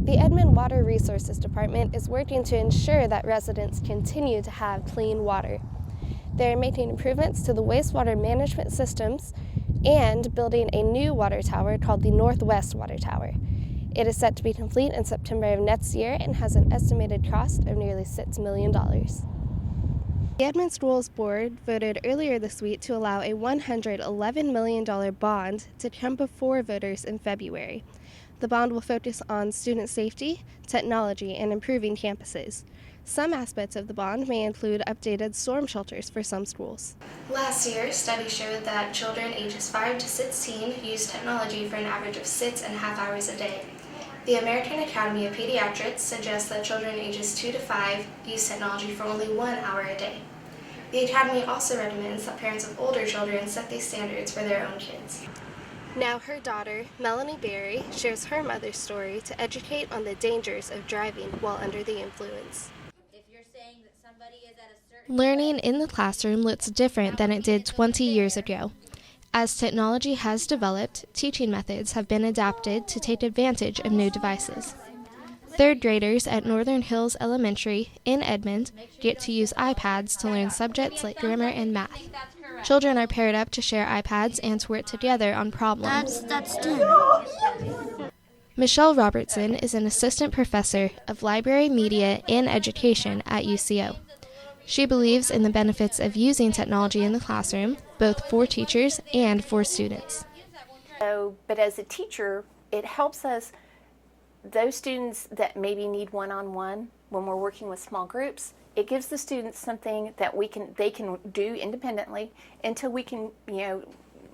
The Edmond Water Resources Department is working to ensure that residents continue to have clean water. They are making improvements to the wastewater management systems and building a new water tower called the Northwest Water Tower. It is set to be complete in September of next year and has an estimated cost of nearly $6 million. The Edmond Schools Board voted earlier this week to allow a $111 million bond to come before voters in February. The bond will focus on student safety, technology, and improving campuses. Some aspects of the bond may include updated storm shelters for some schools. Last year, studies showed that children ages 5 to 16 use technology for an average of 6.5 hours a day. The American Academy of Pediatrics suggests that children ages 2 to 5 use technology for only 1 hour a day. The Academy also recommends that parents of older children set these standards for their own kids. Now her daughter, Melanie Berry, shares her mother's story to educate on the dangers of driving while under the influence. Learning in the classroom looks different than it did 20 years ago. As technology has developed, teaching methods have been adapted to take advantage of new devices. Third graders at Northern Hills Elementary in Edmond get to use iPads to learn subjects like grammar and math. Children are paired up to share iPads and to work together on problems. That's 10. Michelle Robertson is an assistant professor of library, media, and education at UCO. She believes in the benefits of using technology in the classroom, both for teachers and for students. But as a teacher, it helps us, those students that maybe need one-on-one when we're working with small groups, it gives the students something that they can do independently until we can,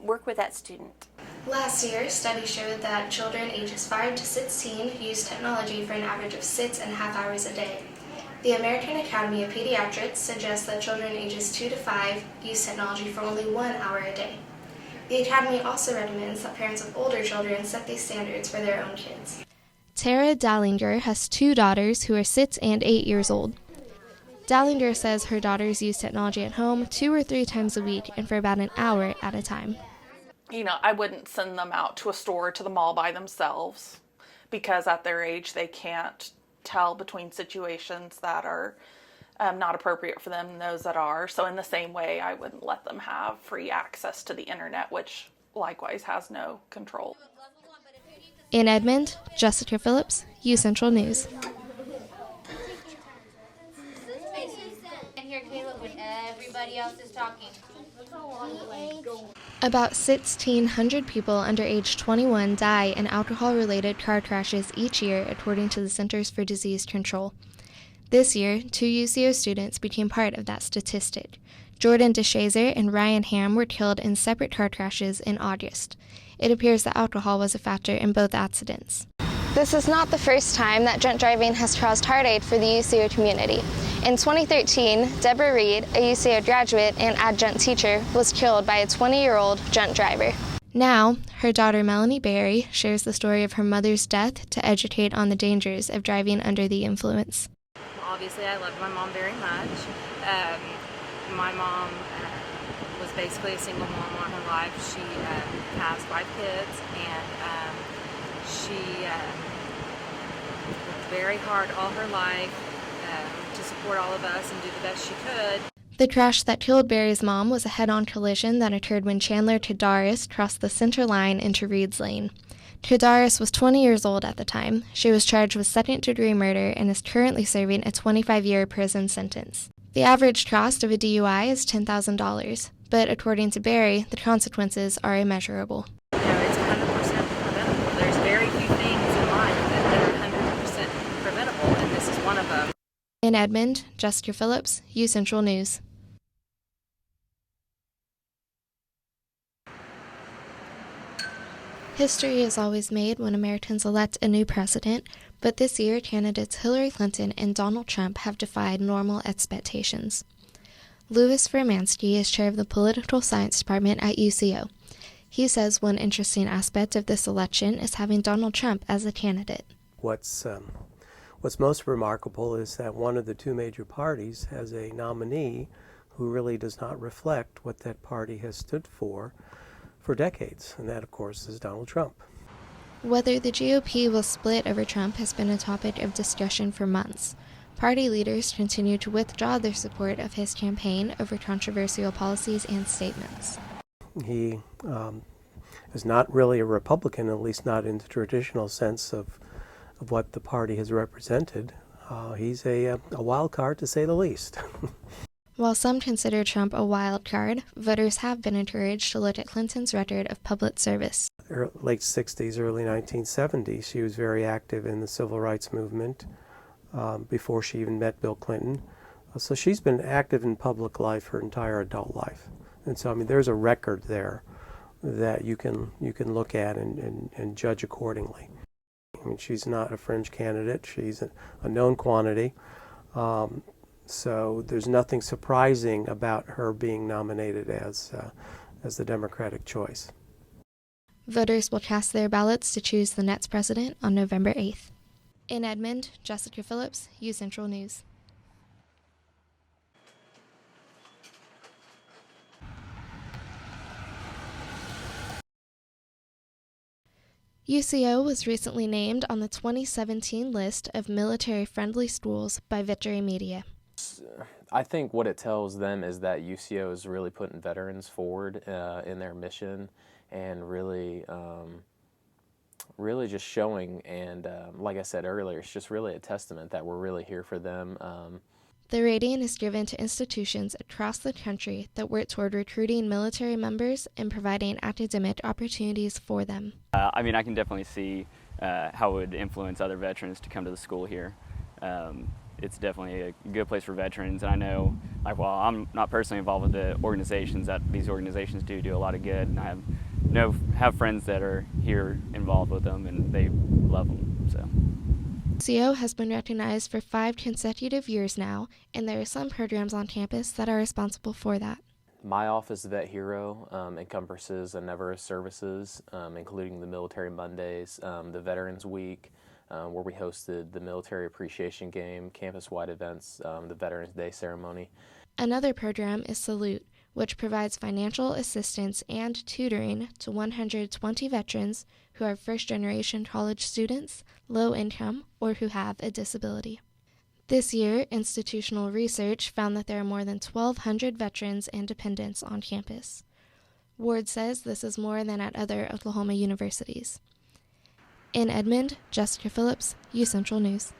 work with that student. Last year, studies showed that children ages 5 to 16 use technology for an average of 6.5 hours a day. The American Academy of Pediatrics suggests that children ages 2 to 5 use technology for only 1 hour a day. The Academy also recommends that parents of older children set these standards for their own kids. Tara Dallinger has 2 daughters who are 6 and 8 years old. Dallinger says her daughters use technology at home 2 or 3 times a week and for about an hour at a time. I wouldn't send them out to a store or to the mall by themselves because at their age they can't tell between situations that are not appropriate for them and those that are. So in the same way, I wouldn't let them have free access to the internet, which likewise has no control. In Edmond, Jessica Phillips, U-Central News. And here, Caleb, when everybody else is talking. About 1,600 people under age 21 die in alcohol-related car crashes each year, according to the Centers for Disease Control. This year, 2 UCO students became part of that statistic. Jordan DeShazer and Ryan Ham were killed in separate car crashes in August. It appears that alcohol was a factor in both accidents. This is not the first time that drunk driving has caused heartache for the UCO community. In 2013, Deborah Reed, a UCO graduate and adjunct teacher, was killed by a 20-year-old drunk driver. Now, her daughter Melanie Berry shares the story of her mother's death to educate on the dangers of driving under the influence. Obviously, I loved my mom very much. My mom was basically a single mom all her life. She has 5 kids, and she worked very hard all her life to support all of us and do the best she could. The crash that killed Berry's mom was a head-on collision that occurred when Chandler Kadaris crossed the center line into Reed's Lane. Kadaris was 20 years old at the time. She was charged with second-degree murder and is currently serving a 25-year prison sentence. The average cost of a DUI is $10,000, but according to Berry, the consequences are immeasurable. It's 100% preventable. There's very few things in life that are 100% preventable, and this is one of them. In Edmond, Jessica Phillips, U-Central News. History is always made when Americans elect a new president, but this year candidates Hillary Clinton and Donald Trump have defied normal expectations. Louis Furmansky is chair of the Political Science Department at UCO. He says one interesting aspect of this election is having Donald Trump as a candidate. What's most remarkable is that one of the 2 major parties has a nominee who really does not reflect what that party has stood for decades, and that, of course, is Donald Trump. Whether the GOP will split over Trump has been a topic of discussion for months. Party leaders continue to withdraw their support of his campaign over controversial policies and statements. He is not really a Republican, at least not in the traditional sense of what the party has represented. He's a wild card, to say the least. While some consider Trump a wild card, voters have been encouraged to look at Clinton's record of public service. Late 60s, early 1970s, she was very active in the civil rights movement before she even met Bill Clinton. So she's been active in public life her entire adult life. And so, I mean, there's a record there that you can look at and judge accordingly. I mean, she's not a fringe candidate. She's a known quantity. So there's nothing surprising about her being nominated as the Democratic choice. Voters will cast their ballots to choose the next president on November 8th. In Edmond, Jessica Phillips, U Central News. UCO was recently named on the 2017 list of military-friendly schools by Victory Media. I think what it tells them is that UCO is really putting veterans forward in their mission and really just showing, and like I said earlier, it's just really a testament that we're really here for them. The rating is given to institutions across the country that work toward recruiting military members and providing academic opportunities for them. I mean, I can definitely see how it would influence other veterans to come to the school here. It's definitely a good place for veterans, and I know, like, while I'm not personally involved with the organizations, that these organizations do a lot of good, and I have friends that are here involved with them, and they love them. So. UCO has been recognized for 5 consecutive years now, and there are some programs on campus that are responsible for that. My office, Vet Hero, encompasses a number of services, including the Military Mondays, the Veterans Week, where we hosted the Military Appreciation Game, campus-wide events, the Veterans Day ceremony. Another program is Salute, which provides financial assistance and tutoring to 120 veterans who are first-generation college students, low income, or who have a disability. This year, institutional research found that there are more than 1,200 veterans and dependents on campus. Ward says this is more than at other Oklahoma universities. In Edmond, Jessica Phillips, U Central News.